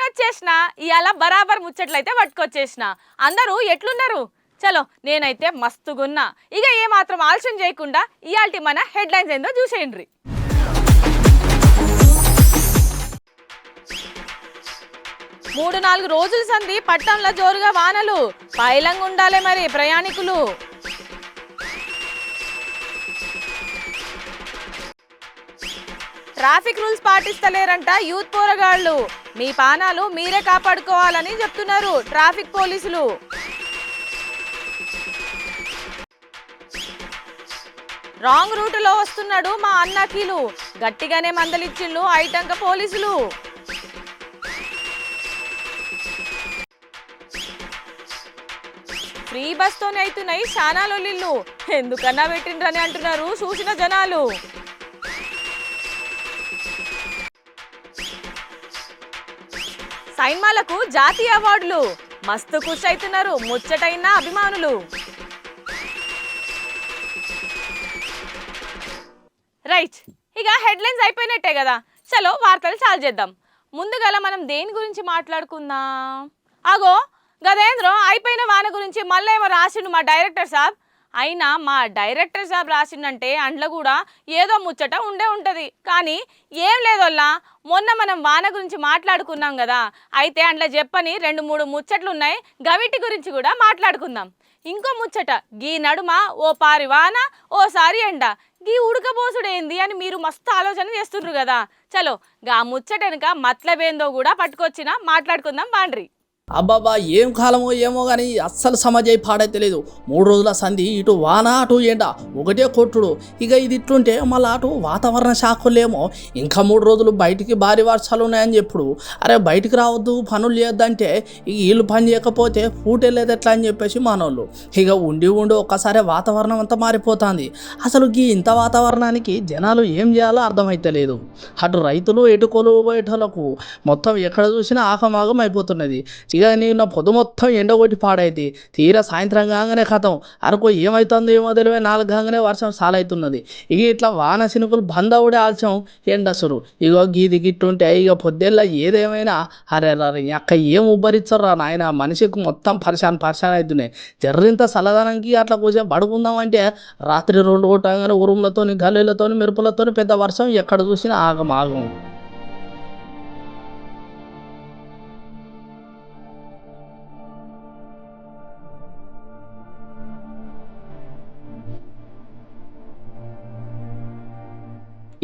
వచ్చేసిన ఇవాళ బరాబర్ ముచ్చట్లయితే పట్టుకొచ్చేసిన. అందరూ ఎట్లున్నారు? చలో నేనైతే మస్తుగున్నా. ఇక ఏ మాత్రం ఆలస్యం చేయకుండా ఇయాల్టి మన హెడ్లైన్స్ ఏందో చూసేయండి. 3-4 రోజుల సంది పట్టణంలో జోరుగా వానలు. పైలంగా ఉండాలి మరి ప్రయాణికులు. ట్రాఫిక్ రూల్స్ పాటిస్తలేరంట యూత్ పోరగాళ్ళు. మీ పానాలు మీరే కాపాడుకోవాలని చెప్తున్నారు ట్రాఫిక్ పోలీసులు. రాంగ్ రూట్లో వస్తున్నాడు మా అన్నకీలు. గట్టిగానే మందలిచ్చిళ్ళు ఐటంక పోలీసులు. ఫ్రీ బస్ తోనే అవుతున్నాయి చాలా లొల్లిళ్ళు. ఎందుకన్నా పెట్టిండ్రని అంటున్నారు చూసిన జనాలు. సైన్మాలకు జాతీయ అవార్డులు. మస్తు ఖుషి అవుతున్నారు ముచ్చటైన అభిమానులు. రైట్, ఇక హెడ్లైన్స్ అయిపోయినట్టే కదా. చలో వార్తలు చాలు చేద్దాం. ముందుగల మనం దేని గురించి మాట్లాడుకుందాం? అగో గదేంద్రో అయిపోయిన వాన గురించి మళ్ళీ ఏమో రాసిండు మా డైరెక్టర్ సాబ్. అయినా మా డైరెక్టర్ సాబ్ రాసిండంటే అండ్ల కూడా ఏదో ముచ్చట ఉండే ఉంటుంది. కానీ ఏం లేదోల్లా, మొన్న మనం వాన గురించి మాట్లాడుకున్నాం కదా, అయితే అండ్ల చెప్పని 2-3 ముచ్చట్లు ఉన్నాయి. గవిటి గురించి కూడా మాట్లాడుకుందాం. ఇంకో ముచ్చట, గీ నడుమ ఓ పారి వాన ఓసారి ఎండ, గీ ఉడకబోసుడేంది అని మీరు మస్తు ఆలోచన చేస్తుండ్రు కదా. చలో గా ముచ్చట వెనుక మతలబేందో కూడా పట్టుకొచ్చిన మాట్లాడుకుందాం బాండ్రి. అబ్బాబా ఏం కాలమో ఏమో కానీ అస్సలు సమజై పాడైతే లేదు. 3 రోజుల సంధి ఇటు వాన అటు ఎండ ఒకటే కొట్టుడు. ఇక ఇది ఇట్లుంటే మళ్ళీ అటు వాతావరణ శాఖలేమో ఇంకా 3 రోజులు బయటికి భారీ వర్షాలు ఉన్నాయని చెప్పుడు. అరే బయటికి రావద్దు పనులు చేయొద్దంటే ఇక వీళ్ళు పని చేయకపోతే పూటెళ్ళేది ఎట్లా అని చెప్పేసి మనోళ్ళు. ఇక ఉండి ఒక్కసారి వాతావరణం అంతా మారిపోతుంది. అసలు ఈ ఇంత వాతావరణానికి జనాలు ఏం చేయాలో అర్థమైతలేదు. అటు రైతులు ఎటు కొలువు పోయేటోళ్ళకు మొత్తం ఎక్కడ చూసినా ఆగమాగం అయిపోతున్నది. ఇక నిన్న పొద్దు మొత్తం ఎండగొట్టి పాడైతే తీరా సాయంత్రం కాగానే కథం అరకు ఏమవుతుందో ఏమో తెలివే 4 కాగానే వర్షం సాలవుతున్నది. ఇక ఇట్లా వాన చినుకులు బంద్ అవుడే ఆల్చం ఎండసురు. ఇగో గీది గిట్టుంటే ఇక పొద్దుల్ల ఏదేమైనా అరే అక్క ఏం ఉబ్బరిచ్చరా నాయన, మనిషికి మొత్తం పరిశాన్ అవుతున్నాయి. జర్రింత చల్లదనంకి అట్లా కొంచెం పడుకుందామంటే రాత్రి 2 కొట్టగానే ఉరుములతోని గల్లీలతోని మెరుపులతోని పెద్ద వర్షం ఎక్కడ చూసినా ఆగం.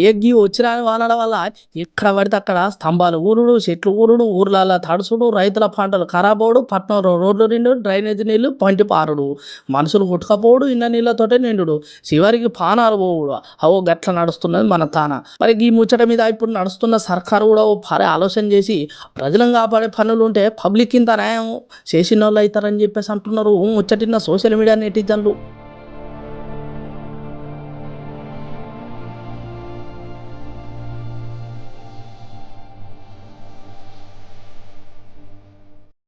ఎగ్గి వచ్చిన వానల వల్ల ఎక్కడ పడితే అక్కడ స్తంభాలు ఊరుడు, చెట్లు ఊరుడు, ఊర్లలో తడుసుడు, రైతుల పంటలు ఖరాబ్ అవడు, పట్టణంలో రోడ్లు నిండు, డ్రైనేజ్ నీళ్లు పంటి పారుడు, మనుషులు కొట్టుకపోవడు, ఇన్న నీళ్ళతోటే నిండు, చివరికి పానాలు పోవుడు. అవో గట్ల నడుస్తున్నది మన తాన. మరి ఈ ముచ్చట మీద ఇప్పుడు నడుస్తున్న సర్కారు కూడా ఓ భారీ ఆలోచన చేసి ప్రజలను కాపాడే పనులు ఉంటే పబ్లిక్ ఇంత న్యాయం చేసిన వాళ్ళు అవుతారని చెప్పేసి అంటున్నారు ముచ్చటిన్న సోషల్ మీడియా నెటిజన్లు.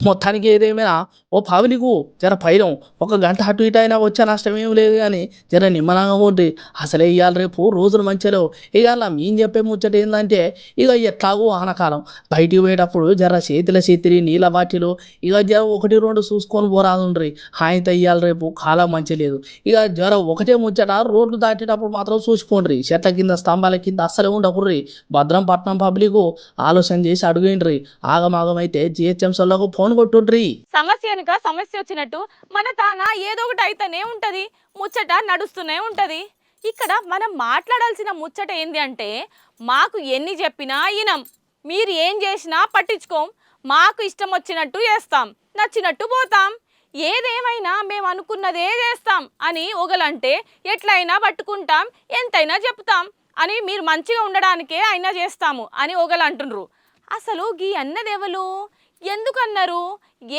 మొత్తానికి ఏదేమైనా ఓ పబ్లికు జర పైరం 1 గంట అటు ఇటు అయినా వచ్చే నష్టం ఏం లేదు. కానీ జర నిమ్మలంగా ఉండి అసలే ఇవాళ రేపు రోజులు మంచిలో. ఇవాళ మేము చెప్పే ముచ్చట ఏంటంటే ఇక ఎట్లాగో ఆనకాలం బయటికి పోయేటప్పుడు జర చేతిలో చేతిరి నీళ్ళ బాటిలు ఇక జర 1-2 చూసుకొని పోరాదుండ్రి. ఆయనతో ఇవాళ రేపు కాలం మంచి లేదు. ఇక జర ఒకటే ముచ్చట, రోడ్లు దాటేటప్పుడు మాత్రం చూసుకోండ్రి, చెట్ల కింద స్తంభాల కింద అస్సలే ఉండకుర్రి. భద్రంపట్నం పబ్లికు ఆలోచన చేసి అడుగుండ్రి. ఆగమాగమైతే జిహెచ్ఎంసీలకు ఫోన్ కొట్టుండ్రి. సమస్య వెనుక సమస్య వచ్చినట్టు మన తాన ఏదో ఒకటి అయితేనే ఉంటది, ముచ్చట నడుస్తూనే ఉంటది. ఇక్కడ మనం మాట్లాడాల్సిన ముచ్చట ఏంది అంటే, మాకు ఎన్ని చెప్పినా ఇనం, మీరు ఏం చేసినా పట్టించుకోం, మాకు ఇష్టం వచ్చినట్టు చేస్తాం, నచ్చినట్టు పోతాం, ఏదేమైనా మేము అనుకున్నదే చేస్తాం అని ఒకలంటే ఎట్లయినా పట్టుకుంటాం, ఎంతైనా చెప్తాం అని, మీరు మంచిగా ఉండడానికే అయినా చేస్తాము అని ఒకలు అంటుండ్రు. అసలు గీ అన్నదెవలు, ఎందుకన్నారు,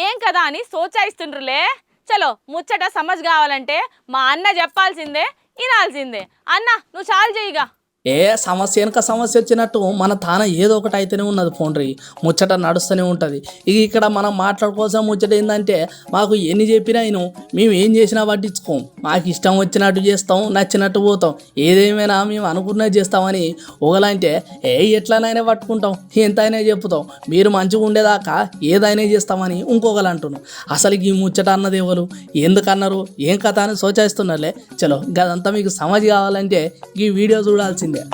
ఏం కదా అని సోచాయిస్తుండ్రులే. చలో ముచ్చట సమజ్ కావాలంటే మా అన్న చెప్పాల్సిందే, వినాల్సిందే. అన్న నువ్వు చాలు చేయిగా. ఏ సమస్య వెనుక సమస్య వచ్చినట్టు మన తాన ఏదో ఒకటి అయితేనే ఉన్నది ఫోన్రీ, ముచ్చట నడుస్తూనే ఉంటుంది. ఇక ఇక్కడ మనం మాట్లాడుకోవాల్సిన ముచ్చట ఏంటంటే మాకు ఎన్ని చెప్పినా మేము ఏం చేసినా పట్టించుకోం, మాకు ఇష్టం వచ్చినట్టు చేస్తాం, నచ్చినట్టు పోతాం, ఏదేమైనా మేము అనుకున్నది చేస్తామని ఒకలంటే ఎట్లనైనా పట్టుకుంటాం, ఎంతైనా చెప్పుతాం, మీరు మంచిగా ఉండేదాకా ఏదైనా చేస్తామని ఇంకొకరు అంటున్నాం. అసలు ఈ ముచ్చట అన్నది ఎవరు, ఎందుకన్నారు, ఏం కథ అని సోచేస్తున్నారులే. చలో గదంతా మీకు సమాజ్ కావాలంటే ఈ వీడియో చూడాల్సిందే.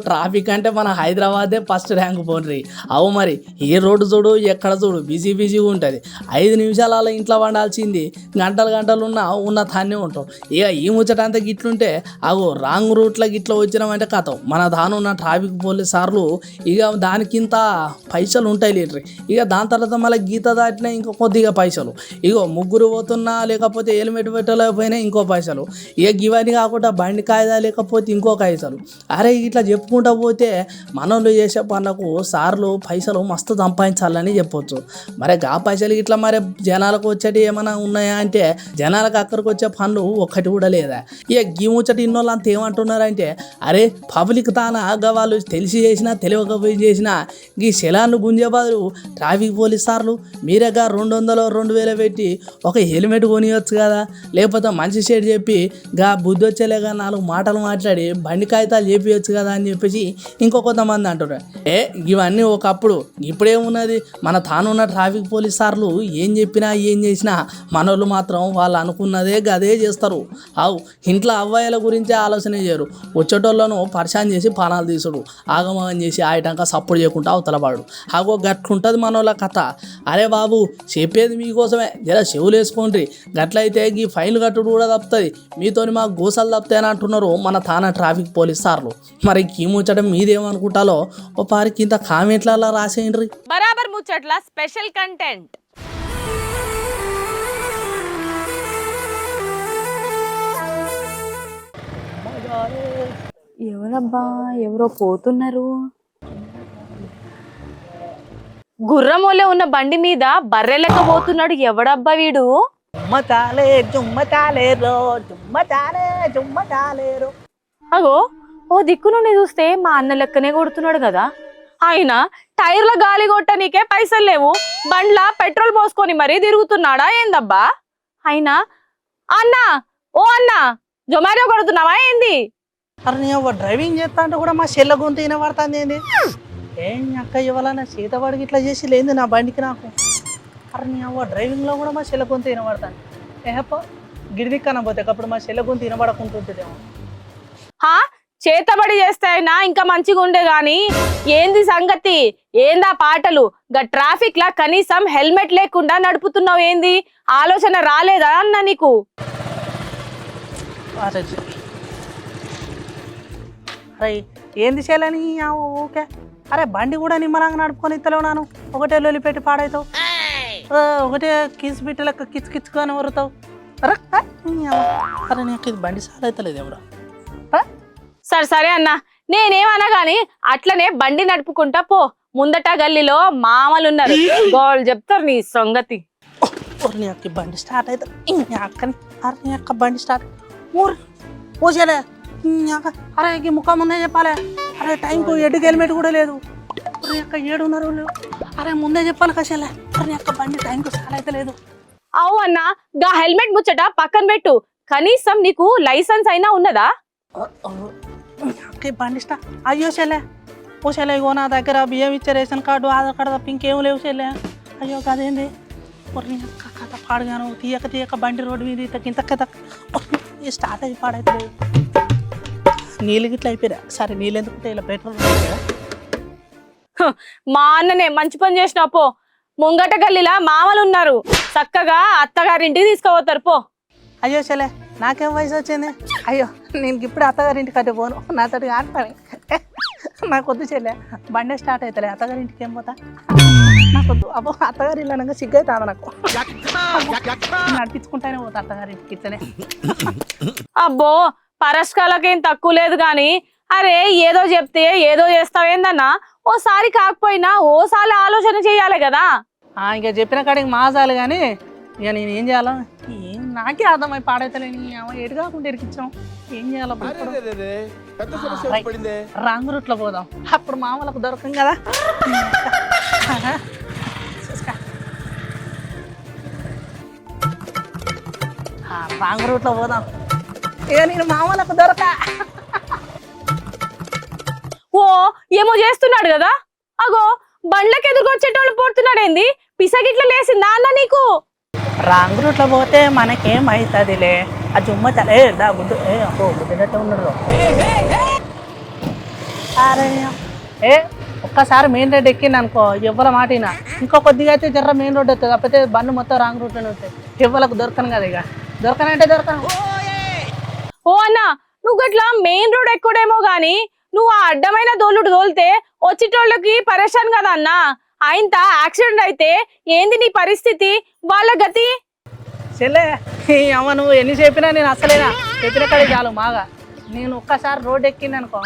ట్రాఫిక్ అంటే మన హైదరాబాదే ఫస్ట్ ర్యాంక్ పోన్రీ. అవు మరి ఏ రోడ్డు చూడు ఎక్కడ చూడు బిజీగా ఉంటుంది. 5 నిమిషాలు అలా ఇంట్లో వండాల్సింది గంటలు ఉన్న తానే ఉంటాం. ఇక ఈ ముచ్చటంతా గిట్లుంటే అగో రాంగ్ రూట్లో గిట్లా వచ్చినామంటే కథం మన దానున్న ట్రాఫిక్ పోలీస్ సార్లు ఇక దానికింత పైసలు ఉంటాయి లీటర్. ఇక దాని తర్వాత మళ్ళీ గీత దాటినా ఇంకో కొద్దిగా పైసలు, ఇగో ముగ్గురు పోతున్నా లేకపోతే హెల్మెట్ పెట్టలేకపోయినా ఇంకో పైసలు, ఇక ఇవన్నీ కాకుండా బండి కాయిదా లేకపోతే ఇంకో పైసలు. అరే ఇట్లా చెప్పుకుంటా పోతే మనోళ్ళు చేసే పనులకు సార్లు పైసలు మస్తు సంపాదించాలని చెప్పొచ్చు. మరి ఆ పైసలు ఇట్లా మరి జనాలకు వచ్చేటి ఏమైనా ఉన్నాయా అంటే జనాలకు అక్కడికి వచ్చే పనులు ఒక్కటి కూడా లేదా. ఇక గీ ముచ్చట ఇన్నోళ్ళు అంత ఏమంటున్నారంటే అరే పబ్లిక్ తానా వాళ్ళు తెలిసి చేసినా తెలియకపోయి చేసినా ఈ శలాన్ని గుంజే బదులు ట్రాఫిక్ పోలీస్ సార్లు మీరేగా 200-2000 పెట్టి ఒక హెల్మెట్ కొనియొచ్చు కదా, లేకపోతే మంచి షేడ్ చెప్పి గా బుద్ధి వచ్చేలేగా 4 మాటలు మాట్లాడి బండి కాగితాలు చెప్పియొచ్చు కదా అని చెప్పేసి ఇంకో కొంతమంది అంటున్నారు. ఇవన్నీ ఒకప్పుడు, ఇప్పుడేమున్నది మన తానున్న ట్రాఫిక్ పోలీస్ సార్లు ఏం చెప్పినా ఏం చేసినా మనోళ్ళు మాత్రం వాళ్ళు అనుకున్నదే గదే చేస్తారు. అవు ఇంట్లో అవ్వాయిల గురించే ఆలోచన చేయరు, వచ్చేటోళ్ళను పరిశాన్ చేసి పానాలు తీసుడు, ఆగమనం చేసి ఆయటంక సపోర్ట్ చేయకుండా అవతలపాడు. అగో గట్లుంటుంది మనోళ్ళ కథ. అరే బాబు చెప్పేది మీకోసమే, జర చెవులు వేసుకోండి, గట్లయితే ఈ ఫైన్ కట్టుడు కూడా తప్పుతుంది, మీతోని మాకు గోసాలు తప్పుతాయని అంటున్నారు మన తానా ట్రాఫిక్ పోలీస్ సార్లు. మరి ఈ ముచ్చట మీదేమనుకుంటాలో ఓ పారికి ఇంత కామెంట్లలో రాసేయండి. బరాబర్ ముచ్చట్ల స్పెషల్ కంటెంట్. ఎవరబ్బా ఎవరో పోతున్నారు. గుర్రమోలే ఉన్న బండి మీద బర్రెలెక్క పోతున్నాడు. ఎవడబ్బా వీడు? అగో ఓ దిక్కు నుండి చూస్తే మా అన్న లెక్కనే కొడుతున్నాడు కదా. ఆయన టైర్ల గాలి కొట్టనీకే పైసలు లేవు, బండ్ల పెట్రోల్ పోసుకొని మరీ తిరుగుతున్నాడా ఏందబ్బా? అయినా అన్నా ఓ అన్నా జొమాటో కొడుతున్నావా ఏంది? అరే నేను డ్రైవింగ్ చేస్తా అంటే కూడా మా చెల్ల గొంతు వినబడుతుంది ఏంది? ఏం అక్క ఇవ్వాలన్నా సీతవాడికి ఇట్లా చేసి లేదు నా బండికి నాకు. అరే నేను డ్రైవింగ్లో కూడా మా చెల్ల గొంతు వినబడతాను. ఏహప్ప గిడిదిక్కన పోతే అప్పుడు మా చెల్ల గొంతు వినబడకుంటుంటుందేమో. చేతబడి చేస్తాయినా ఇంకా మంచిగా ఉండే గాని ఏంది సంగతి? ఏందా పాటలు? గా ట్రాఫిక్ లా కనీసం హెల్మెట్ లేకుండా నడుపుతున్నావు ఏంది? ఆలోచన రాలేదా అన్న నీకు? అరే ఏంది చేయాలని ఓకే. అరే బండి కూడా నిమ్మలంగా నడుపుకొని ఇస్తలేవు నాను, ఒకటే లొలి పెట్టి పాడవుతావు, ఒకటే కిస్ బిట్టు లెక్క కిచ్చుకొని వరుతావు. అరే అరే నీకు ఇది బండి సార్ అవుతలేదు ఎవరు? సరే అన్న, నేనేమన్నా గాని అట్లనే బండి నడుపుకుంటా పో. ముందట గల్లీలో మామలున్నారు, గోళ్ళు చెప్తారు నీ సంగతి. నీ అక్క బండి స్టార్ట్ అవుతుంది అక్కని. అరే నీ అక్క బండి స్టార్ట్ ఊరు పోసేలే. అరే ఈ ముఖం ముందే చెప్పాలి. అరే టైంకు ఎడ్డుకి హెల్మెట్ కూడా లేదు. నీ అక్క 7:30. అరే ముందే చెప్పాలి కసేలే. అరే నీ అక్క బండి టైంకు స్టార్ట్ అయితే లేదు. అవు అన్న, గా హెల్మెట్ ముచ్చట పక్కన పెట్టు, కనీసం నీకు లైసెన్స్ అయినా ఉన్నదా? బండి స్టా అయ్యో చెల్లె ఓ చెల్లె, ఇగో నా దగ్గర బియ్యం ఇచ్చే రేషన్ కార్డు ఆధార్ కార్డు తప్ప ఇంకేం లేవు చెల్లె. అయ్యో కదేంది కథ పాడుగాను. తీయక బండి రోడ్డు మీద ఇంత స్టార్ట్ అయ్యి పాడైతే నీళ్ళు గిట్ల అయిపోయా. సరే నీళ్ళు ఎందుకుంటే ఇలా పెట్రోల్ మా అన్ననే మంచి పని చేసినా పో. ముంగట గల్లీలా మామలు ఉన్నారు, చక్కగా అత్తగారింటికి తీసుకుపోతారు పో. అయ్యో చెల్లె నాకేం వయసు వచ్చింది? అయ్యో నేను ఇప్పుడు అత్తగారింటికి అట్టే పోను, నాతోటి ఆడతాను. నాకొద్దు చెల్లె, బండే స్టార్ట్ అవుతలే, అత్తగారింటికి ఏం పోతా నాకొద్దు. అబ్బో అత్తగారి ఇల్లు అనగా సిగ్గైతాను నాకు, నడిపించుకుంటానే పోతా అత్తగారింటికి ఇట్లనే. అబ్బో పరస్కాలకేం తక్కువ లేదు గాని, అరే ఏదో చెప్తే ఏదో చేస్తావేందన్నా? ఓసారి కాకపోయినా ఓసారి ఆలోచన చెయ్యాలి కదా. ఇక చెప్పిన కాడికి మాసాలు కానీ ఇక నేను ఏం చేయాలో నాకే అర్థమై పాడైతలేని ఎటు కాకుండా ఇరికిచ్చాం ఏం చేయాలో రాంగ్ రూట్లో పోదాం అప్పుడు మామూలకు దొరకం కదా రాంగ్ రూట్లో పోదాం ఇక నేను మామూలకు దొరక ఓ ఏమో చేస్తున్నాడు కదా అగో బండ్లకి ఎదురుకొచ్చేటోళ్ళు పోతున్నాడేంది పిసగిట్ల లేసిందా అన్న నీకు రాంగ్ రూట్లో పోతే మనకేమవుతుందిలే ఆ జుమ్మ తలే గుద్దు గుద్దినట్టు ఉన్నాడు అరే ఒక్కసారి మెయిన్ రోడ్ ఎక్కింది అనుకో ఎవ్వల మాటినా ఇంకో కొద్దిగా అయితే జర్ర మెయిన్ రోడ్ వస్తుంది కాకపోతే బండి మొత్తం రాంగ్ రూట్లోనే వస్తాయి ఎవ్వలకు దొరకను కదా ఇక దొరకనంటే దొరకను ఓ అన్న నువ్వు గట్లా మెయిన్ రోడ్ ఎక్కుడేమో గాని నువ్వు ఆ అడ్డమైన దోలుడు దోలితే వచ్చేటోళ్ళకి పరేషాన్ కదా అన్న ఆయనత యాక్సిడెంట్ అయితే ఏంది నీ పరిస్థితి వాళ్ళ గతి చెల్లే అమ్మ నువ్వు ఎన్ని చెప్పినా నేను అసలేనా చెప్పిన కడే చాలు మాగా నేను ఒక్కసారి రోడ్ ఎక్కింది అనుకో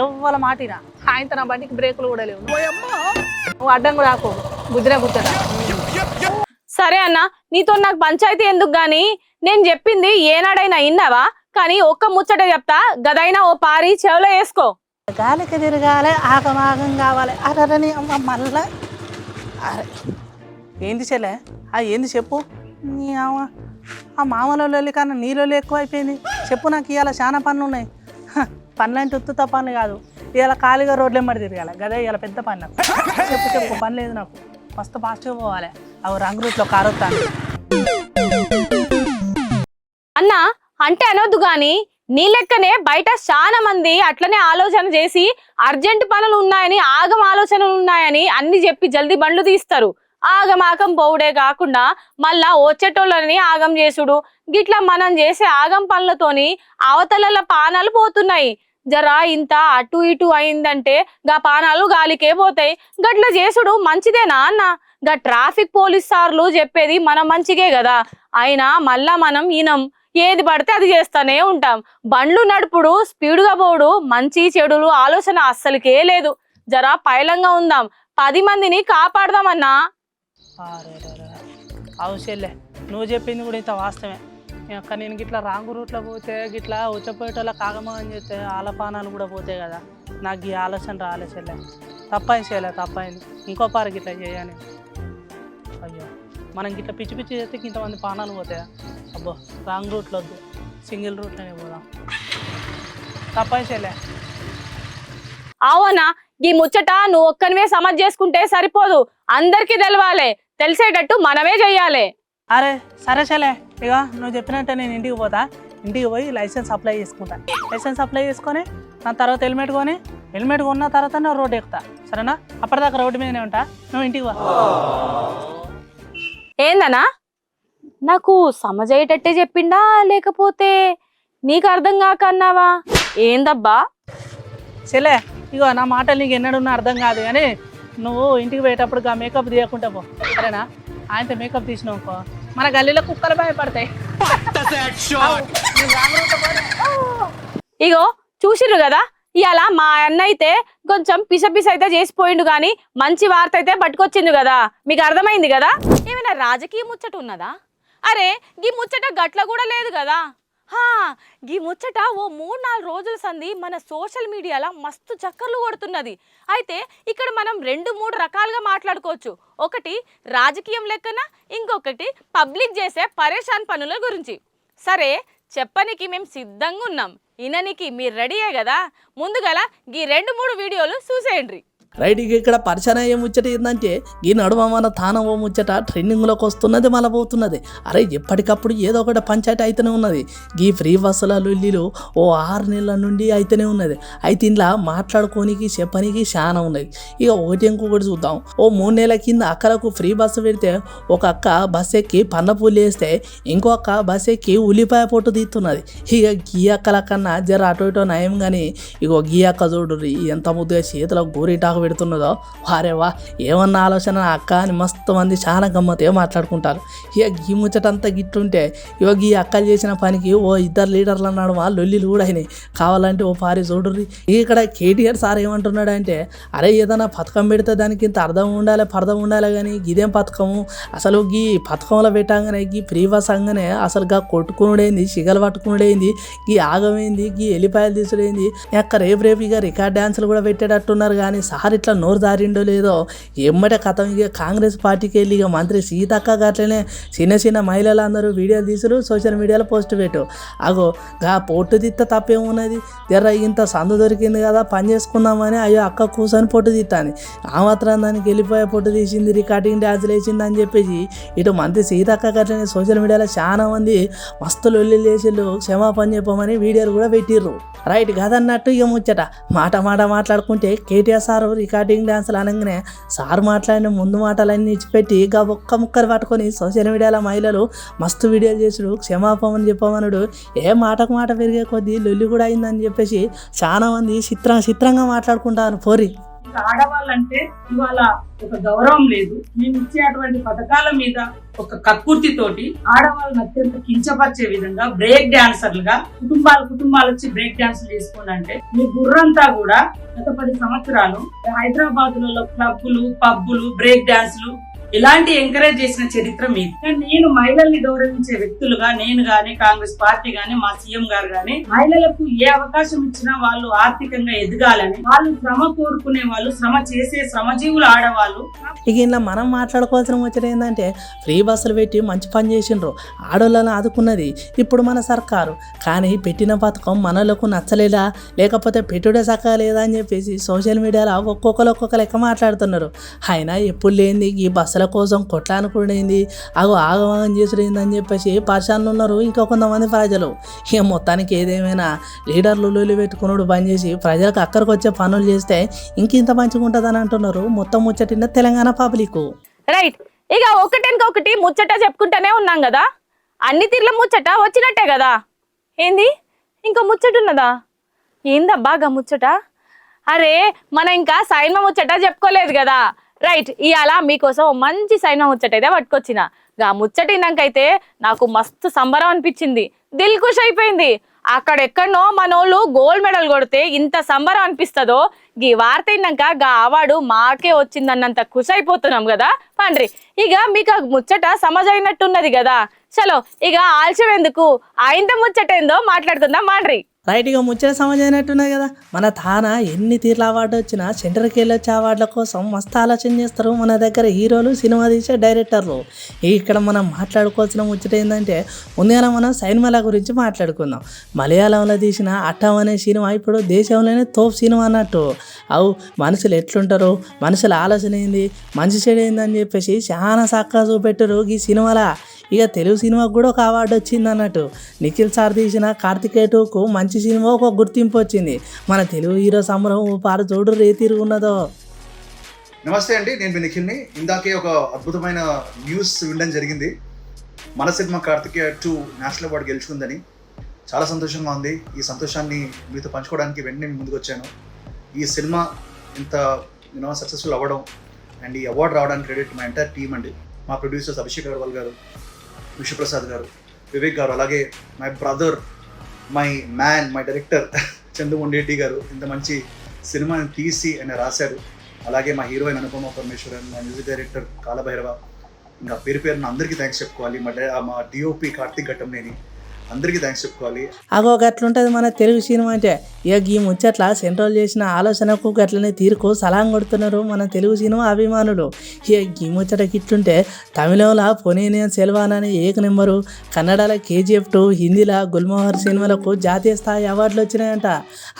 ఎవ్వల మాటినా ఆయనతో నా బండికి బ్రేకులు కూడా లేవు నువ్వు అడ్డం కూడా రాకు గుద్దినా గుర్తుడా సరే అన్న నీతో నాకు పంచాయతీ ఎందుకు గాని నేను చెప్పింది ఏనాడైనా విన్నావా కానీ ఒక్క ముచ్చట చెప్తా గదైనా ఓ పారి చెవులో వేసుకో గాలికి తిరగాలి ఆగమాగం కావాలి అరని అమ్మ మళ్ళా అరే ఏంది చెల్లె ఏంది చెప్పు నీ అమ్మ ఆ మామలో కన్నా నీలో ఎక్కువ అయిపోయింది చెప్పు నాకు ఇవాళ చాలా పనులు ఉన్నాయి పనులు అంటే ఉత్తుత పనులు కాదు ఇవాళ ఖాళీగా రోడ్లు ఎమ్మడి తిరగాలి గదే ఇవాళ పెద్ద పని నాకు చెప్పు పని లేదు నాకు మస్తు ఫాస్ట్గా పోవాలి అవి రంగు రూట్లో కారు వస్తాను అన్న అంటే అనొద్దు గాని నీ లెక్కనే బయట చాలా మంది అట్లనే ఆలోచన చేసి అర్జెంట్ పనులు ఉన్నాయని ఆగం ఆలోచనలు ఉన్నాయని అన్ని చెప్పి జల్దీ బండ్లు తీస్తారు ఆగమాకం పోవుడే కాకుండా మళ్ళా వచ్చేటోళ్ళని ఆగం చేసుడు గిట్లా మనం చేసే ఆగం పనులతోని అవతల పానాలు పోతున్నాయి జరా ఇంత అటు ఇటు అయిందంటే గా పానాలు గాలికే పోతాయి గట్ల చేసుడు మంచిదేనా అన్న గా ట్రాఫిక్ పోలీస్ సార్లు చెప్పేది మనం మంచిగే కదా అయినా మళ్ళా మనం ఈనం ఏది పడితే అది చేస్తానే ఉంటాం బండ్లు నడుపుడు స్పీడుగా పోడు మంచి చెడులు ఆలోచన అస్సలకే లేదు జరా పైలంగా ఉందాం 10 మందిని కాపాడదామన్నా అవసరంలే నువ్వు చెప్పింది కూడా ఇంత వాస్తవమే అక్క నేను గిట్లా రాంగు రూట్లో పోతే గిట్లా ఉచ్చపోయేటోళ్ళ కాగమని చెప్తే ఆలపానాలు కూడా పోతాయి కదా నాకు ఈ ఆలోచన రాలేసలే తప్పైంది చేయలే తప్పైంది ఇంకో పారు గిట్లా చేయని అయ్యో మనం గిట్లా పిచ్చి పిచ్చి చేస్తే ఇంతమంది పానాలు పోతాయా అబ్బో రాంగ్ రూట్లో వద్దు సింగిల్ రూట్లోనే పోదాం తప్పైంది చేయలే అవునా ఈ ముచ్చట నువ్వు ఒక్కనివే సమజ్ చేసుకుంటే సరిపోదు అందరికీ తెలవాలి తెలిసేటట్టు మనమే చెయ్యాలి అరే సరే చలే ఇక నువ్వు చెప్పినట్టే నేను ఇంటికి పోతా ఇంటికి పోయి లైసెన్స్ అప్లై చేసుకుంటా లైసెన్స్ అప్లై చేసుకొని నా తర్వాత హెల్మెట్ కొన్న తర్వాత నా రోడ్డు ఎక్కుతా సరేనా అప్పటిదాకా రోడ్డు మీదనే ఉంటా నువ్వు ఇంటికి పో ఏందనా నాకు సమజయ్యేటట్టే చెప్పిండా లేకపోతే నీకు అర్థం కాక అన్నావా ఏందబ్బా చెల్లే ఇగో నా మాటలు నీకు ఎన్నడున్నా అర్థం కాదు కానీ నువ్వు ఇంటికి పోయేటప్పుడు మేకప్ తీయకుండా పో సరేనా ఆయనతో మేకప్ తీసినావు మన గల్లీలో కుక్కలు భయపడతాయి ఇగో చూసిర్రు కదా ఇవాళ మా అన్న అయితే కొంచెం పిస అయితే చేసిపోయిండు గాని మంచి వార్త అయితే పట్టుకొచ్చిండు కదా మీకు అర్థమైంది కదా ఏమైనా రాజకీయ ముచ్చట ఉన్నదా అరే గీ ముచ్చట గట్ల కూడా లేదు కదా గీ ముచ్చట ఓ 3-4 రోజుల సంది మన సోషల్ మీడియాలో మస్తు చక్కర్లు కొడుతున్నది అయితే ఇక్కడ మనం 2-3 రకాలుగా మాట్లాడుకోవచ్చు ఒకటి రాజకీయం లెక్కన ఇంకొకటి పబ్లిక్ చేసే పరేషాన్ పనుల గురించి సరే చెప్పనికి మేము సిద్ధంగా ఉన్నాం ఇననికి మీరు రెడీయే కదా ముందుగల గీ 2-3 వీడియోలు చూసేయండి రైట్ ఇక్కడ పరిచయం ఏ ముచ్చట ఏంటంటే ఈ నడుమ మన తానం ఓ ముచ్చట ట్రెండింగ్లోకి వస్తున్నది మళ్ళీ పోతున్నది అరే ఎప్పటికప్పుడు ఏదో ఒకటి పంచాయతీ అయితేనే ఉన్నది ఈ ఫ్రీ బస్సుల లుల్లిలు ఓ 6 నెలల నుండి అయితేనే ఉన్నది అయితే ఇంట్లో మాట్లాడుకోనికి చెప్పనికి చాలా ఉన్నది ఇక ఒకటి ఇంకొకటి చూద్దాం ఓ 3 నెలల కింద అక్కలకు ఫ్రీ బస్సు పెడితే ఒక అక్క బస్ ఎక్కి పన్నపూలు వేస్తే ఇంకో అక్క బస్ ఎక్కి ఉల్లిపాయ పొట్టు తీస్తున్నది ఇక గీ అక్కల కన్నా జర అటు ఇటో నయం కానీ ఇగో గీ అక్క చూడు ఎంత ముద్దుగా చేతిలో గోరిటాకు పెడుతున్నదో వారే వా ఏమన్నా ఆలోచన అక్క అని మస్తు మంది చాలా గమ్మతే మాట్లాడుకుంటారు. ఇక ఈ ముచ్చటంతా గిట్టుంటే ఇక ఈ అక్కలు చేసిన పనికి ఓ ఇద్దరు లీడర్లు అన్నాడు వాళ్ళు లొల్లిలు కూడా అయినాయి. కావాలంటే ఓ పారి చూడుర్రి. ఇక్కడ కేటీఆర్ సార్ ఏమంటున్నాడు అంటే అరే ఏదైనా పథకం పెడితే దానికి ఇంత అర్థం ఉండాలి పర్థం ఉండాలి కానీ ఇదేం పథకము అసలు ఈ పథకంలో పెట్టంగానే ఈ ఫ్రీ బస్ అంగానే అసలు గా కొట్టుకునుడేంది సిగలు పట్టుకునుడేంది ఈ ఆగమైంది ఈ ఎల్లిపాయలు తీసుడేంది అక్క రేపు ఇక రికార్డ్ డ్యాన్సులు కూడా పెట్టేటట్టున్నారు. కానీ సార్ ఇట్లా నోరు దారిండో లేదో ఎమ్మటే కథం ఇక కాంగ్రెస్ పార్టీకి వెళ్ళి ఇక మంత్రి సీతక్క గట్లనే చిన్న చిన్న మహిళలు అందరూ వీడియోలు తీసుడు సోషల్ మీడియాలో పోస్ట్ పెట్టు. అగో గా పొట్టు తిత్త తప్పేమున్నది జర్ర ఇంత సందు దొరికింది కదా పని చేసుకుందామని అయ్యో అక్క కూర్చొని పొట్టు తిత్తాని ఆ మాత్రం దానికి వెళ్ళిపోయే పొట్టు తీసింది రికార్డింగ్ డ్యాన్సులు వేసింది అని చెప్పేసి ఇటు మంత్రి సీతక్క గట్లనే సోషల్ మీడియాలో చాలా మంది మస్తు లొల్లి చేసిళ్ళు క్షమాపణ చెప్పమని వీడియోలు కూడా పెట్టిర్రు. రైట్ కదన్నట్టు ఇక ముచ్చట మాట మాట్లాడుకుంటే కేటీఆర్ సారు రికార్డింగ్ డ్యాన్సులు అనగానే సార్ మాట్లాడిన ముందు మాటలన్నీ ఇచ్చిపెట్టి ఇక ఒక్క ముక్కలు పట్టుకొని సోషల్ మీడియాలో మహిళలు మస్తు వీడియోలు చేసుడు క్షమాపణ చెప్పమనుడు ఏ మాటకు మాట పెరిగే కొద్దీ లొల్లి కూడా అయిందని చెప్పేసి చాలా మంది చిత్రంగా మాట్లాడుకుంటారు. పోరి ఆడవాళ్ళంటే ఇవాళ ఒక గౌరవం లేదు. మేము ఇచ్చేటువంటి పథకాల మీద ఒక కక్కుర్తితోటి ఆడవాళ్ళని అత్యంత కించపరిచే విధంగా బ్రేక్ డాన్సర్లుగా కుటుంబాలు వచ్చి బ్రేక్ డాన్సులు చేసుకోండి అంటే మీ బుర్రంతా కూడా గత 10 సంవత్సరాలు హైదరాబాద్ లలో క్లబ్బులు పబ్బులు బ్రేక్ డాన్సులు ఇలాంటి ఎంకరేజ్ చేసిన చరిత్ర మీది. నేను మహిళల్ని గౌరవించే వ్యక్తులుగా నేను గాని కాంగ్రెస్ పార్టీ గాని మా సీఎం గారు గాని మహిళలకు ఏ అవకాశం ఇచ్చినా వాళ్ళు ఆర్థికంగా ఎదగాలని వాళ్ళు శ్రమ కోరుకునే వాళ్ళు శ్రమ చేసే శ్రమజీవులు ఆడవాళ్ళు. ఇక ఇలా మనం మాట్లాడుకోవాల్సిన ముచ్చట ఏంటంటే ఫ్రీ బస్సులు పెట్టి మంచి పని చేసిండ్రు ఆడోళ్ళని ఆదుకున్నది ఇప్పుడు మన సర్కారు. కానీ పెట్టిన పథకం మనలకు నచ్చలేదా లేకపోతే పెట్టుడే సక్క లేదా అని చెప్పేసి సోషల్ మీడియాలో ఒక్కొక్క లెక్క మాట్లాడుతున్నారు. అయినా ఎప్పుడు లేనిది ఈ బస్సుల కోసం కొట్లానుకునేది ఆగవాగం చేసుడేందని చెప్పేసి పరిశాన్లు ఉన్నారు ఇంకా కొంతమంది ప్రజలు. ఇక మొత్తానికి ఏదేమైనా లీడర్లు లొల్లి పెట్టుకున్నాడు బంద్ చేసి ప్రజలకు అక్కడికి వచ్చే పనులు చేస్తే ఇంకింత మంచిగా ఉంటుందని అంటున్నారు మొత్తం ముచ్చటిన తెలంగాణ పబ్లిక్. రైట్ ఇక ఒకటి ముచ్చట చెప్పుకుంటూనే ఉన్నాం కదా అన్ని తీర్ల ముచ్చట వచ్చినట్టే కదా. ఏంది ఇంకా ముచ్చట ఉన్నదా ఏందబ్బా గా ముచ్చట? అరే మన ఇంకా సైన్మ ముచ్చట చెప్పుకోలేదు కదా. రైట్ ఇవాళ మీకోసం మంచి సైన్మ ముచ్చట అయితే పట్టుకొచ్చిన. గా ముచ్చటినాకైతే నాకు మస్తు సంబరం అనిపించింది దిల్ ఖుష్ అయిపోయింది. అక్కడెక్కడనో మనోళ్ళు గోల్డ్ మెడల్ కొడితే ఇంత సంబరం అనిపిస్తుందో గీ వార్త అయినాక గా అవార్డు మాకే వచ్చిందన్నంత ఖుషి అయిపోతున్నాం కదా. పండ్రి ఇక మీకు ముచ్చట సమజైనట్టున్నది కదా. చలో ఇక ఆలస్యం ఎందుకు ఆయంత ముచ్చట ఏందో మాట్లాడుకుందాం మాండ్రి. రైట్ ఇక ముచ్చట సమాజమైనట్టున్నది కదా. మన తాన ఎన్ని తీర్ల అవార్డు వచ్చినా సెంటర్కి వెళ్ళొచ్చే అవార్డుల కోసం మస్తు ఆలోచన చేస్తారు మన దగ్గర హీరోలు సినిమా తీసే డైరెక్టర్లు. ఇక్కడ మనం మాట్లాడుకోవాల్సిన ముచ్చట ఏంటంటే ముందుగా మనం సినిమాల గురించి మాట్లాడుకుందాం. మలయాళంలో తీసిన అట్టం అనే సినిమా ఇప్పుడు దేశంలోనే తోపు సినిమా అన్నట్టు. అవు మనుషులు ఎట్లుంటారు మనుషుల ఆలోచన ఏంది మంచి చెడు ఏందని చెప్పేసి చాలా చక్కగా చూపెట్టరు ఈ సినిమాలా. ఇక తెలుగు సినిమాకు కూడా ఒక అవార్డు వచ్చింది అన్నట్టు. నిఖిల్ సార్ తీసిన కార్తికేయ 2కు మంచి సినిమా ఒక గుర్తింపు వచ్చింది. మన తెలుగు హీరో సంబరం పారు చూడు రే తిరుగున్నదో. నమస్తే అండి, నేను మీ నిఖిల్ని. ఇందాకే ఒక అద్భుతమైన న్యూస్ వినడం జరిగింది. మన సినిమా కార్తికేయ 2 నేషనల్ అవార్డు గెలుచుకుందని. చాలా సంతోషంగా ఉంది. ఈ సంతోషాన్ని మీతో పంచుకోవడానికి వెంటనే ముందుకు వచ్చాను. ఈ సినిమా ఇంత సక్సెస్ఫుల్ అవ్వడం అండ్ ఈ అవార్డు రావడానికి క్రెడిట్ మా ఎంటైర్ టీమ్ అండి. మా ప్రొడ్యూసర్స్ అభిషేక్ అగర్వాల్ గారు, విశ్వప్రసాద్ గారు, వివేక్ గారు, అలాగే my brother, my man, my director Chandu Mondeti గారు ఇంత మంచి సినిమాని తీసి ఆయన రాశారు. అలాగే మా హీరోయిన్ అనుపమ పరమేశ్వరన్, మా మ్యూజిక్ డైరెక్టర్ కాలభైరవ, ఇంకా పేరున అందరికీ థ్యాంక్స్ చెప్పుకోవాలి. మా డిఓపి కార్తిక్ ఘట్టంనేని అందరికీ థ్యాంక్స్ చెప్పుకోవాలి. అగో గట్లుంటుంది మన తెలుగు సినిమా అంటే. ఇక ఈ ముచ్చట్ల సెంట్రల్ చేసిన ఆలోచనకు గట్లనే తీరుకు సలాం కొడుతున్నారు మన తెలుగు సినిమా అభిమానులు. ఇక ఈ ముచ్చట గిట్లుంటే తమిళంలో పొనేనియన్ సెల్వాన్ అనే ఏక నెంబరు, కన్నడలో KGF 2, హిందీలో గుల్మోహర్ సినిమాలకు జాతీయ స్థాయి అవార్డులు వచ్చినాయంట.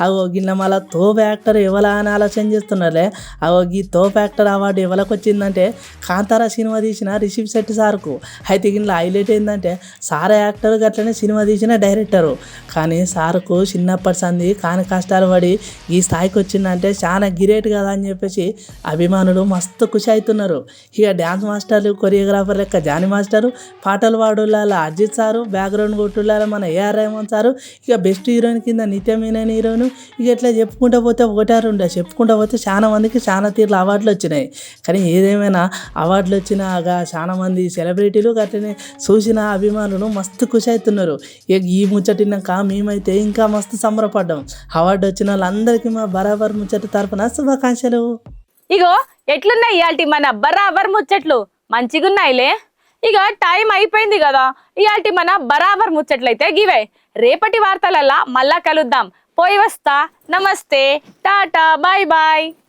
అగో గిన్నె మళ్ళీ తోపు యాక్టర్ ఎవలా అని ఆలోచన చేస్తున్నారులే. అగో ఈ తోపు యాక్టర్ అవార్డు ఎవరికి వచ్చిందంటే కాంతారా సినిమా తీసిన రిషబ్ శెట్టి సార్కు. అయితే గిన్నె హైలైట్ ఏంటంటే సారా యాక్టర్ గట్లనే సినిమా తీసిన డైరెక్టరు. కానీ సార్కు చిన్నప్పటి సంది కాని కష్టాలు పడి ఈ స్థాయికి వచ్చిందంటే చాలా గ్రేట్ కదా అని చెప్పేసి అభిమానులు మస్తు ఖుషి అవుతున్నారు. ఇక డ్యాన్స్ మాస్టర్లు, కొరియోగ్రాఫర్ లెక్క జానీ మాస్టరు, పాటలు పాడులాల అజిత్ సారు, బ్యాక్గ్రౌండ్ కొట్టులాల మన ఏఆర్ రెహమాన్ సారు, ఇక బెస్ట్ హీరోయిన్ కింద నిత్య మీనన్ హీరోయిన్, ఇక ఇట్లా చెప్పుకుంటూ పోతే ఒకటారు ఉండే చెప్పుకుంటూ పోతే చాలా మందికి చాలా తీర్ల అవార్డులు వచ్చినాయి. కానీ ఏదేమైనా అవార్డులు వచ్చినాగా చాలా మంది సెలబ్రిటీలు గట్లనే చూసిన అభిమానులు మస్తు ఖుషి అవుతున్నారు. ఇక ఈ ముచ్చటినాక మేమైతే ఇంకా మస్తు సంబరపడ్డాం. అవార్డు వచ్చిన వాళ్ళందరికీ మా బరాబర్ ముచ్చట తరపున శుభాకాంక్షలు. ఇగో ఎట్లున్నాయి ఇయాల్టి మన బరాబర్ ముచ్చట్లు, మంచిగున్నాయిలే. ఇక టైం అయిపోయింది కదా, ఇయాల్టి మన బరాబర్ ముచ్చట్లయితే గివే. రేపటి వార్తలల్లా మళ్ళా కలుద్దాం. పోయి వస్తా. నమస్తే, టాటా, బాయ్ బాయ్.